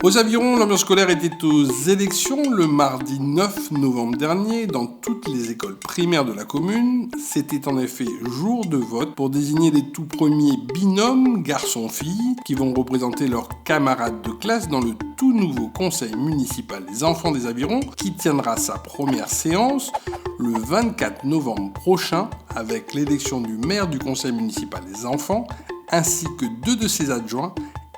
Aux Avirons, l'ambiance scolaire était aux élections le mardi 9 novembre dernier dans toutes les écoles primaires de la commune. C'était en effet jour de vote pour désigner les tout premiers binômes garçons-filles qui vont représenter leurs camarades de classe dans le tout nouveau conseil municipal des enfants des Avirons qui tiendra sa première séance le 24 novembre prochain avec l'élection du maire du conseil municipal des enfants ainsi que 2 de ses adjoints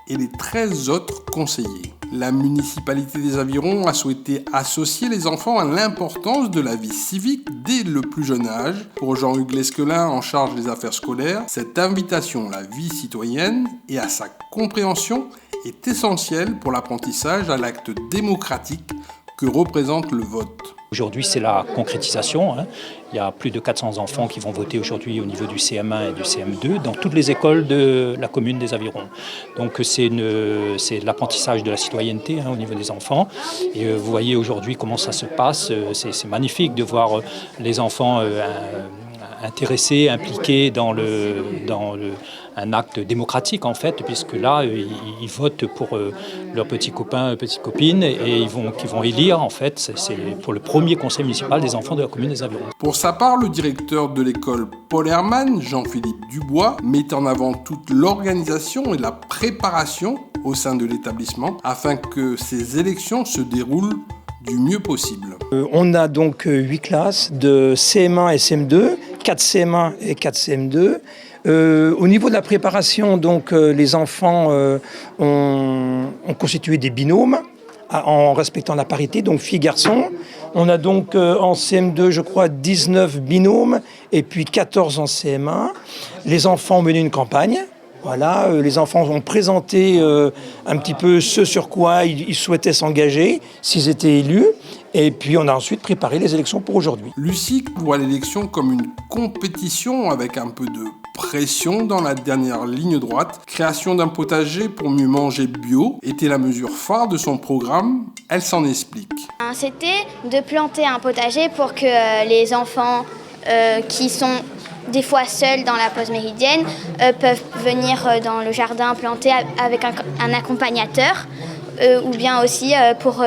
et les 13 autres conseillers. La municipalité des Avirons a souhaité associer les enfants à l'importance de la vie civique dès le plus jeune âge. Pour Jean-Hugues Lesquelin, en charge des affaires scolaires, cette invitation à la vie citoyenne et à sa compréhension est essentielle pour l'apprentissage à l'acte démocratique que représente le vote. Aujourd'hui, c'est la concrétisation. Il y a plus de 400 enfants qui vont voter aujourd'hui au niveau du CM1 et du CM2 dans toutes les écoles de la commune des Avirons. Donc c'est l'apprentissage de la citoyenneté au niveau des enfants. Et vous voyez aujourd'hui comment ça se passe. C'est magnifique de voir les enfants intéressés, impliqués dans un acte démocratique en fait, puisque là ils votent pour leurs petits copains, petites copines et qui vont élire en fait, c'est pour le premier conseil municipal des enfants de la commune des Avirons. Pour sa part, le directeur de l'école Paul Hermann, Jean-Philippe Dubois, met en avant toute l'organisation et la préparation au sein de l'établissement afin que ces élections se déroulent du mieux possible. On a donc 8 classes de CM1 et CM2, 4 CM1 et 4 CM2. Au niveau de la préparation, donc, les enfants ont constitué des binômes en respectant la parité, donc filles-garçons. On a donc en CM2, je crois, 19 binômes et puis 14 en CM1. Les enfants ont mené une campagne. Voilà, les enfants ont présenté un petit peu ce sur quoi ils souhaitaient s'engager, s'ils étaient élus. Et puis on a ensuite préparé les élections pour aujourd'hui. Lucie voit l'élection comme une compétition avec un peu de pression dans la dernière ligne droite. Création d'un potager pour mieux manger bio était la mesure phare de son programme. Elle s'en explique. C'était de planter un potager pour que les enfants qui sont des fois seuls dans la pause méridienne peuvent venir dans le jardin planter avec un accompagnateur ou bien aussi pour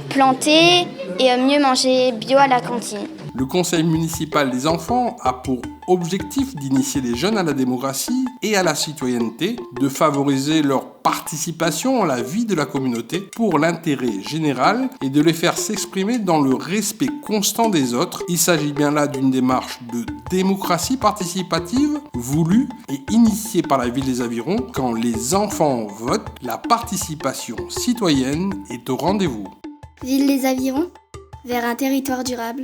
planter et mieux manger bio à la cantine. Le conseil municipal des enfants a pour objectif d'initier les jeunes à la démocratie et à la citoyenneté, de favoriser leur participation à la vie de la communauté pour l'intérêt général et de les faire s'exprimer dans le respect constant des autres. Il s'agit bien là d'une démarche de démocratie participative voulue et initiée par la ville des Avirons. Quand les enfants votent, la participation citoyenne est au rendez-vous. Ville des Avirons, vers un territoire durable.